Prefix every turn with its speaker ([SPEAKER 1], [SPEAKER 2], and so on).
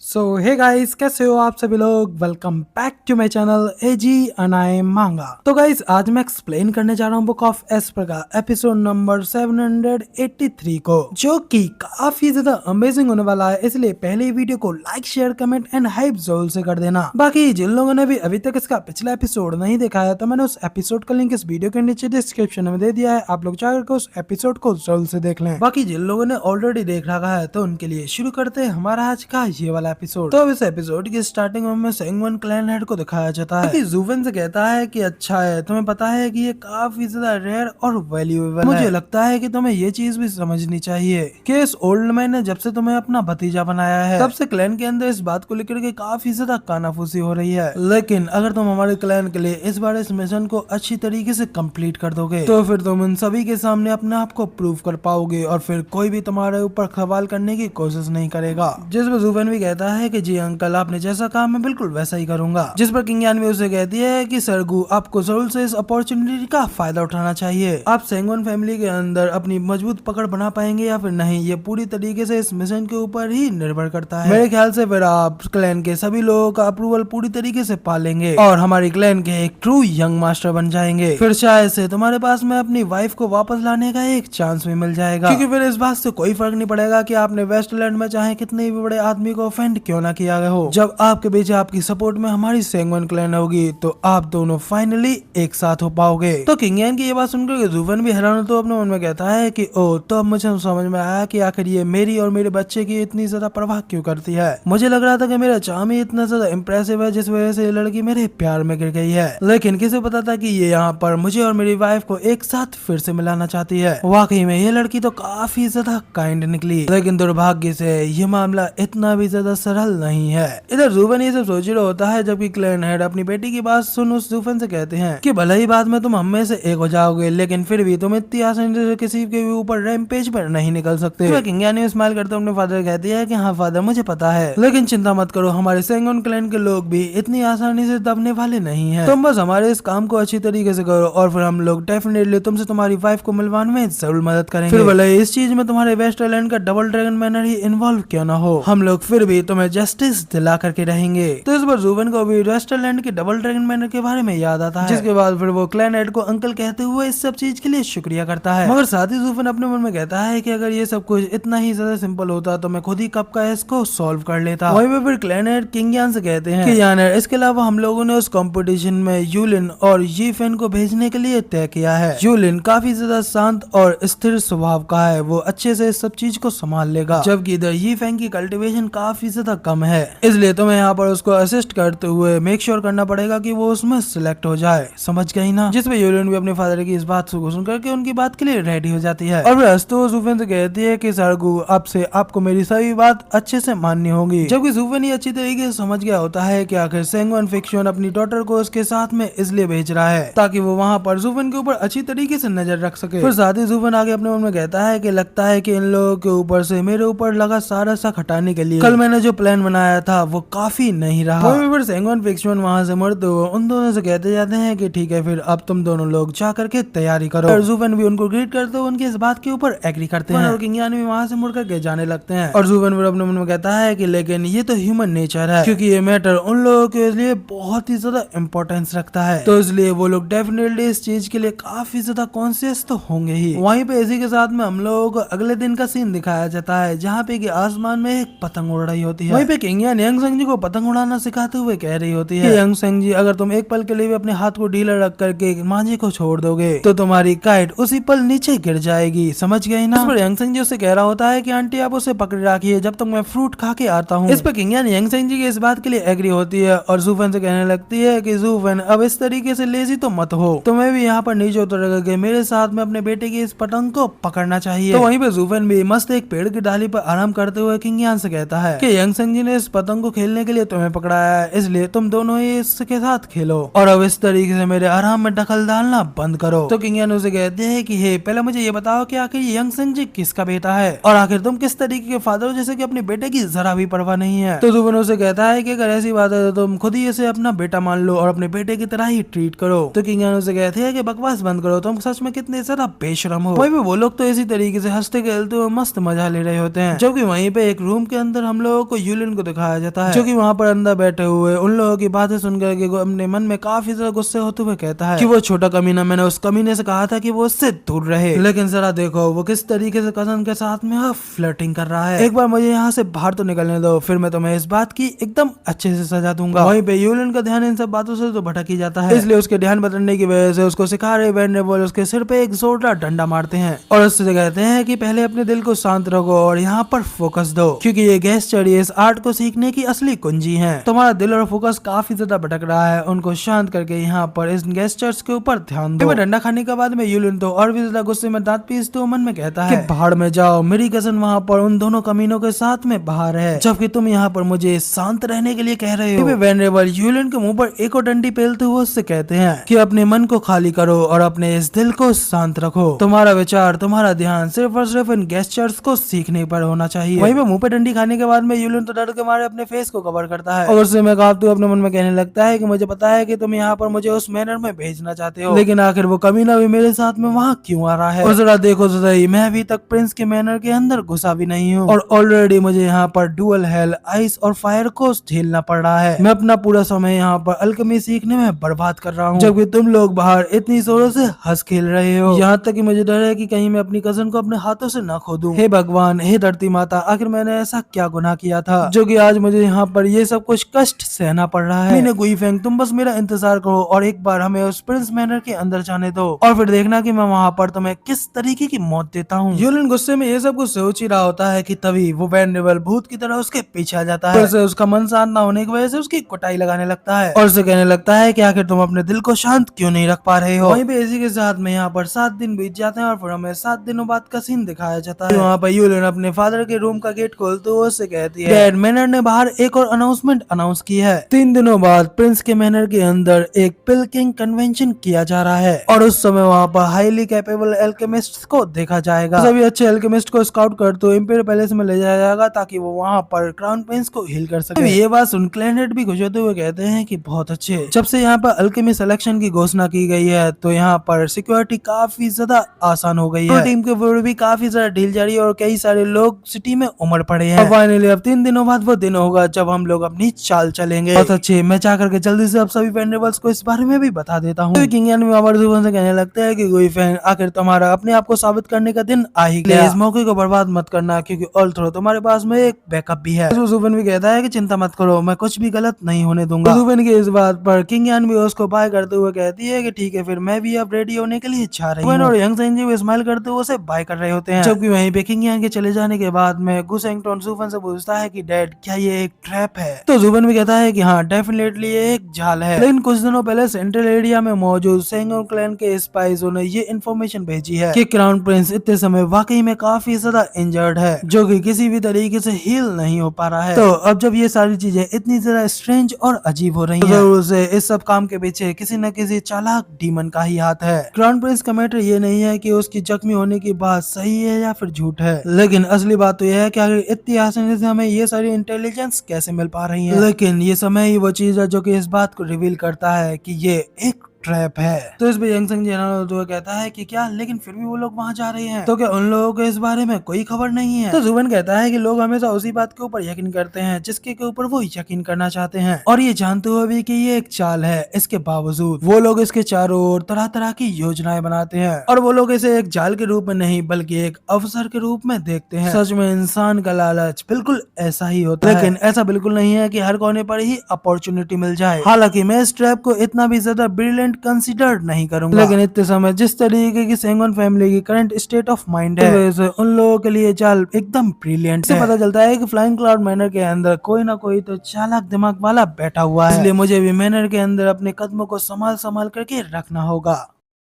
[SPEAKER 1] सो hey guys, कैसे हो आप सभी लोग। Welcome back to my channel एजी अनाए मांगा। तो गाइस, आज मैं एक्सप्लेन करने जा रहा हूँ बुक ऑफ एस्पर का एपिसोड नंबर 783 को, जो कि काफी ज्यादा अमेजिंग होने वाला है। इसलिए पहले ही वीडियो को like, share, comment and hype जरूर से कर देना। बाकी जिन लोगों ने भी अभी तक इसका पिछला एपिसोड नहीं देखा है, तो मैंने उस एपिसोड का लिंक इस वीडियो के नीचे डिस्क्रिप्शन में दे दिया है। आप लोग जाकर उस एपिसोड को जरूर से देख लें। बाकी जिन लोगों ने ऑलरेडी देख रखा है, तो उनके लिए शुरू करते हैं हमारा आज का ये वाला एपिसोड। तो इस एपिसोड की स्टार्टिंग में हमें सेंगवन क्लैन हेड को दिखाया जाता है कि जूवन से कहता है कि अच्छा है, तुम्हें पता है कि ये काफी ज्यादा रेयर और वैल्यूएबल है। मुझे लगता है कि तुम्हें ये चीज भी समझनी चाहिए कि इस ओल्ड मैन ने जब से तुम्हें अपना भतीजा बनाया है, तब से क्लैन के अंदर इस बात को लेकर के काफी ज्यादा कानाफूसी हो रही है। लेकिन अगर तुम हमारे क्लैन के लिए इस बार इस मिशन को अच्छी तरीके से कंप्लीट कर दोगे, तो फिर तुम इन सभी के सामने अपने आप को प्रूव कर पाओगे और फिर कोई भी तुम्हारे ऊपर सवाल करने की कोशिश नहीं करेगा। जिसमें जूवन भी कहता है कि जी अंकल, आपने जैसा कहा मैं बिल्कुल वैसा ही करूंगा। जिस पर किंग यान भी उसे कहती है कि सरगू, आपको जरूर से इस अपॉर्चुनिटी का फायदा उठाना चाहिए। आप सेंगवन फैमिली के अंदर अपनी मजबूत पकड़ बना पाएंगे या फिर नहीं, ये पूरी तरीके से इस मिशन के ऊपर ही निर्भर करता है। मेरे ख्याल से फिर आप क्लैन के सभी लोगों का अप्रूवल पूरी तरीके से पालेंगे और हमारी क्लैन के एक ट्रू यंग मास्टर बन जाएंगे। फिर शायद से तुम्हारे पास में अपनी वाइफ को वापस लाने का एक चांस भी मिल जाएगा, क्योंकि फिर इस बात से कोई फर्क नहीं पड़ेगा कि आपने वेस्टलैंड में चाहे कितने भी बड़े आदमी को ऑफेंड क्यों ना किया गया हो। जब आपके बीच आपकी सपोर्ट में हमारी सेंगवन क्लैन होगी, तो आप दोनों फाइनली एक साथ हो पाओगे। तो किंग यान की ये बात सुनकर जूवन भी हैरान तो अपने मन में कहता है कि ओ, तो अब मुझे समझ में आया कि आखिर ये मेरी और मेरे बच्चे की इतनी ज्यादा परवाह क्यों करती है। मुझे लग रहा था कि मेरा चार्म ही इतना ज्यादा इम्प्रेसिव है, जिस वजह से ये लड़की मेरे प्यार में गिर गई है। लेकिन किसे पता था कि ये यहाँ पर मुझे और मेरी वाइफ को एक साथ फिर से मिलाना चाहती है। वाकई में ये लड़की तो काफी ज्यादा काइंड निकली, लेकिन दुर्भाग्य से ये मामला इतना भी ज्यादा सरल नहीं है। इधर जूवन ये सब सोच रहा होता है, जबकि क्लैन हेड अपनी बेटी की बात सुन उस जूवन से कहते हैं कि भले ही बाद में तुम हम में से एक हो जाओगे, लेकिन फिर भी तुम इतनी आसानी से किसी के भी ऊपर रैम्पेज पर नहीं निकल सकते। तो किंग यान स्माइल करते अपने फादर कहती है कि हाँ फादर, मुझे पता है, लेकिन चिंता मत करो, हमारे सेंगन क्लैन के लोग भी इतनी आसानी से दबने वाले नहीं है। तुम बस हमारे इस काम को अच्छी तरीके से करो और फिर हम लोग डेफिनेटली तुमसे तुम्हारी वाइफ को मिलवाने में जरूर मदद करेंगे। फिर भले इस चीज में तुम्हारे वेस्टलैंड का डबल ड्रैगन मैनर ही इन्वॉल्व क्यों ना हो, हम लोग फिर भी तुम्हें जस्टिस दिला करके रहेंगे। तो इस बार जूवन को भी वेस्टलैंड के डबल ड्रैगन मैनर के बारे में याद आता है, जिसके बाद फिर वो क्लैन हेड को अंकल कहते हुए इस सब चीज के लिए शुक्रिया करता है। मगर साथ ही जूवन अपने मन में कहता है कि अगर ये सब कुछ इतना ही ज्यादा सिंपल होता तो मैं खुद ही कब का इसको सॉल्व कर लेता। वहीं पे फिर क्लैन हेड किंग यान से कहते हैं कि यान, इसके अलावा हम लोगों ने उस कंपटीशन में यूलिन और यीफेन को भेजने के लिए तय किया है। यूलिन काफी ज्यादा शांत और स्थिर स्वभाव का है, वो अच्छे से इस सब चीज को संभाल लेगा, जबकि इधर यीफेन की कल्टीवेशन काफी ज्यादा कम है, इसलिए तुम्हें यहाँ पर उसको असिस्ट करते हुए मेक श्योर करना पड़ेगा कि वो उसमें सिलेक्ट हो जाए। समझ गई ना। जिसमें यूलिन भी अपने फादर की इस बात को सुन करके उनकी बात के लिए रेडी हो जाती है और फिर हंसते जूफेन से कहती है कि सरगू, आपसे आपको मेरी सभी बात अच्छे से माननी होगी। जबकि जूफेन ही अच्छी तरीके से समझ गया होता है कि आखिर सेंगवन फिक्शन अपनी डॉटर को उसके साथ में इसलिए भेज रहा है ताकि वो वहाँ पर जूफेन के ऊपर अच्छी तरीके से नजर रख सके। फिर साथ ही जूफेन आगे अपने मन में कहता है कि लगता है कि इन लोगों के ऊपर से मेरे ऊपर लगा सारा सा हटाने के लिए कल मैंने जो प्लान बनाया था वो काफी नहीं रहा। फिर सेंगवन फिक्शन वहाँ से मुड़ते हुए उन दोनों से कहते जाते हैं कि ठीक है, फिर अब तुम दोनों लोग जा करके तैयारी करो। और जूफेन भी उनको ग्रीट करते हुए उनकी इस बात के ऊपर एग्री करते हैं और किंग यान भी वहाँ से मुड़ करके जाने लगते हैं। और जूफेन फिर अपने मन में कहता है कि लेकिन ये तो ह्यूमन नेचर है, क्योंकि ये मैटर उन लोगों के लिए बहुत ही ज्यादा इम्पोर्टेंस रखता है, तो इसलिए वो लोग डेफिनेटली इस चीज के लिए काफी ज्यादा कॉन्शियस तो होंगे ही। वहीं पे इसी के साथ में हम लोगों को अगले दिन का सीन दिखाया जाता है, जहाँ पे कि आसमान में एक पतंग उड़ रही होती है। वहीं पे किंग यान यंग सेंग जी को पतंग उड़ाना सिखाते हुए कह रही होती है, यंग सेंग जी, अगर तुम एक पल के लिए भी अपने हाथ को ढीला रख करके मांझे को छोड़ दोगे तो तुम्हारी काइट उसी पल नीचे गिर जाएगी। समझ गई ना। इस पर यंग सेंग जी उससे कह रहा होता है कि आंटी आप उसे पकड़ रखिए जब तक मैं फ्रूट खा के आता हूँ। इस पर किंग यान यंग सेंग जी की इस बात के लिए एग्री होती है और जूफेन से कहने लगती है कि जूफेन, अब इस तरीके से लेजी तो मत हो, तुम्हें भी यहाँ पर नीचे उतर करके मेरे साथ में अपने बेटे की इस पतंग को पकड़ना चाहिए। तो वहीं पे जूफेन भी मस्त एक पेड़ की डाली पर आराम करते हुए किंग यान से कहता है कि यंग सेंग जी ने इस पतंग को खेलने के लिए तुम्हें पकड़ाया है, इसलिए तुम दोनों ही इसके साथ खेलो और अब इस तरीके से मेरे आराम में दखल डालना बंद करो। तो किंग यान उसे कहते हैं कि हे, पहले मुझे ये बताओ कि आखिर यंग सेंग जी किसका बेटा है और आखिर तुम किस तरीके के फादर हो जैसे कि अपने बेटे की जरा भी परवाह नहीं है। तो जूफेन उसे कहता है कि अगर ऐसी बात है तो तुम खुद ही इसे अपना बेटा मान लो और अपने बेटे की तरह ही ट्रीट करो। तो किंग यान उसे कहते हैं कि बकवास बंद करो, तुम सच में कितने ज्यादा बेशरम हो। वहीं पे वो लोग तो इसी तरीके से हंसते खेलते हुए मस्त मजा ले रहे होते हैं, जबकि वहीं पे एक रूम के अंदर हम लोगों को यूलिन को दिखाया जाता है, जो कि वहाँ पर अंदर बैठे हुए उन लोगों की बातें सुनकर के अपने मन में काफी ज्यादा गुस्से होते हुए कहता है कि वो छोटा कमीना, मैंने उस कमीने से कहा था कि वो उससे दूर रहे, लेकिन जरा देखो वो किस तरीके से कजन के साथ में फ्लर्टिंग कर रहा है। एक बार मुझे यहाँ से बाहर तो निकलने दो, फिर मैं तुम्हें इस बात की एकदम अच्छे से सजा दूंगा। वहीं पे यूलिन का ध्यान इन सब बातों से तो भटक ही जाता है, इसलिए उसके ध्यान बदलने की वजह से उसको सिखा रहे वेनरेबल उसके सिर पे एक जोरदार डंडा मारते हैं और उससे कहते हैं कि पहले अपने दिल को शांत रखो और यहाँ पर फोकस दो, क्योंकि ये गेस्चर इस आर्ट को सीखने की असली कुंजी है। तुम्हारा दिल और फोकस काफी ज्यादा भटक रहा है, उनको शांत करके यहाँ पर इस गेस्चर्स के ऊपर ध्यान दो। डंडा खाने के बाद में यूलिन तो और भी ज्यादा गुस्से में दांत पीसते हुए मन में कहता है कि बाहर में जाओ, मेरी कजन वहाँ पर उन दोनों कमीनों के साथ में बाहर है, जबकि तुम यहाँ पर मुझे शांत रहने के लिए कह रहे हो। वेनरेबल यूलिन के मुंह पर एक और डंडी पेलते हुए उससे कहते हैं कि अपने मन को खाली करो और अपने इस दिल को शांत रखो। तुम्हारा विचार, तुम्हारा ध्यान सिर्फ और सिर्फ इन गेस्चर्स को सीखने पर होना चाहिए। वहीं पे मुंह पे डंडी खाने के बाद में यूलिन तो डर के मारे अपने फेस को कवर करता है और उससे मैं कांपते हुए अपने मन में कहने लगता है कि मुझे पता है कि तुम यहाँ पर मुझे उस मैनर में भेजना चाहते हो, लेकिन आखिर वो कमीना भी मेरे साथ में वहाँ क्यों आ रहा है। और जरा देखो तो सही, मैं अभी तक प्रिंस के मैनर के अंदर घुसा भी नहीं हूँ और ऑलरेडी मुझे यहाँ पर डुअल हेल, आइस और फायर को झेलना पड़ रहा है। मैं अपना पूरा समय यहाँ पर अल्केमी सीखने में बर्बाद कर रहा हूँ, जबकि तुम लोग बाहर इतनी जोरों से हंस खेल रहे हो। यहाँ तक कि मुझे डर है कि कहीं मैं अपनी कजन को अपने हाथों से न खो दूं। हे भगवान, हे धरती माता, आखिर मैंने ऐसा क्या गुनाह किया था जो कि आज मुझे यहाँ पर ये सब कुछ कष्ट सहना पड़ रहा है। मैंने गुइफेंग, तुम बस मेरा इंतजार करो और एक बार हमें उस प्रिंस मैनर के अंदर जाने दो और फिर देखना कि मैं वहाँ पर तुम्हें किस तरीके की मौत देता हूँ। यूलिन गुस्से में ये सब कुछ सोच ही रहा होता है कि तभी वो वेनरेबल भूत की तरह उसके पीछे आ जाता है। वैसे उसका मन शांत न होने की वजह से उसकी कुटाई लगाने लगता है और उसे कहने लगता है कि आखिर तुम अपने दिल को शांत क्यों नहीं रख पा रहे हो। वहीं पे इसी के साथ में यहाँ पर 7 दिन बीत जाते हैं और फिर हमें 7 दिनों बाद का सीन दिखाया जाता है। वहाँ पर यूलिन अपने फादर के रूम का गेट खोलते हुए उससे कहती है, डैड, मैनर ने बाहर एक और अनाउंसमेंट अनाउंस की है। 3 दिनों बाद प्रिंस के मैनर के अंदर एक पिल किंग कन्वेंशन किया जा रहा है और उस समय वहाँ पर हाईली कैपेबल एल्केमिस्ट को देखा जाएगा। सभी अच्छे एल्केमिस्ट को स्काउट करते हुए इंपीरियल पैलेस में ले जाया जाएगा ताकि वो वहाँ पर क्राउन प्रिंस को हील कर सके। ये बात सुन क्लैनेट भी खुश होते हुए कहते हैं कि बहुत अच्छे, जब से यहाँ पर अल्केमी सिलेक्शन की घोषणा की गई है तो यहाँ पर सिक्योरिटी काफी ज्यादा आसान हो गई है। टीम के ऊपर भी काफी ज्यादा ढील जारी है और कई सारे लोग सिटी में उमड़ पड़े हैं। फाइनली अब 3 दिनों बाद वो दिन होगा जब हम लोग अपनी चाल चलेंगे। बहुत अच्छे, मैं चाह करके जल्दी से अब सभी वेनरेबल्स को इस बारे में भी बता देता हूँ। तो किंग से कहने लगता है कि गुइफेंग, आखिर तुम्हारा अपने आप को साबित करने का दिन आ ही गया। इस मौके को बर्बाद मत करना, क्योंकि ऑल्थरो तुम्हारे पास में एक बैकअप भी है। जुबेन भी कहता है कि चिंता मत करो, मैं कुछ भी गलत नहीं होने दूंगा। जुबेन की इस बात पर किंग यान भी उसको बाय करते हुए कहती है कि ठीक है, फिर मैं भी अब रेडी होने के लिए जा रही हूँ। और यंग सेंजी भी स्माइल करते हुए उसे बाय कर रहे होते हैं, जबकि वहीं पे किंग यान के चले जाने के बाद में गुसेंगटोन जुबेन से पूछता है कि डैड, क्या ये एक ट्रैप है? तो जुबेन भी कहता है कि हाँ, डेफिनेटली ये एक जाल है। लेकिन कुछ दिनों पहले सेंट्रल एरिया में मौजूद सेंगोन क्लैन के स्पाइसों ने ये इन्फॉर्मेशन भेजी है कि क्राउन प्रिंस इतने समय वाकई में काफी ज्यादा इंजर्ड है, जो कि किसी भी तरीके से हील नहीं हो पा रहा है। तो अब जब ये सारी चीजें इतनी ज्यादा स्ट्रेंज और अजीब हो रही हैं, जरूर से इस सब काम के पीछे किसी न किसी चालाक डीमन का ही हाथ है। क्राउन प्रिंस का मैटर ये नहीं है कि उसकी जख्मी होने की बात सही है या फिर झूठ है, लेकिन असली बात तो यह है कि आखिर इतनी आसानी से हमें ये सारी इंटेलिजेंस कैसे मिल पा रही है। लेकिन ये समय ही वो चीज है जो कि इस बात को रिवील करता है कि ये एक ट्रैप है। तो इस पे यंग संग जो कहता है कि क्या, लेकिन फिर भी वो लोग वहाँ जा रहे हैं, तो क्या उन लोगों को इस बारे में कोई खबर नहीं है? तो जुबेन कहता है कि लोग हमेशा उसी बात के ऊपर यकीन करते हैं जिसके के ऊपर वो यकीन करना चाहते हैं, और ये जानते हुए भी कि ये एक चाल है, इसके बावजूद वो लोग इसके चारों ओर तरह तरह की योजनाएं बनाते हैं और वो लोग इसे एक जाल के रूप में नहीं बल्कि एक अवसर के रूप में देखते हैं। सच में इंसान का लालच बिल्कुल ऐसा ही होता है, लेकिन ऐसा बिल्कुल नहीं है कि हर कोने पर ही अपॉर्चुनिटी मिल जाए। हालांकि मैं इस ट्रैप को इतना भी ज्यादा ब्रिलियंट कंसीडर नहीं करूंगा, लेकिन इतने समय जिस तरीके की सेंगोन फैमिली की करंट स्टेट ऑफ माइंड है, वैसे उन लोगों के लिए चाल एकदम ब्रिलियंट है। पता चलता है कि फ्लाइंग क्लाउड मैनर के अंदर कोई ना कोई तो चालाक दिमाग वाला बैठा हुआ है, इसलिए मुझे भी मैनर के अंदर अपने कदमों को संभाल संभाल करके रखना होगा।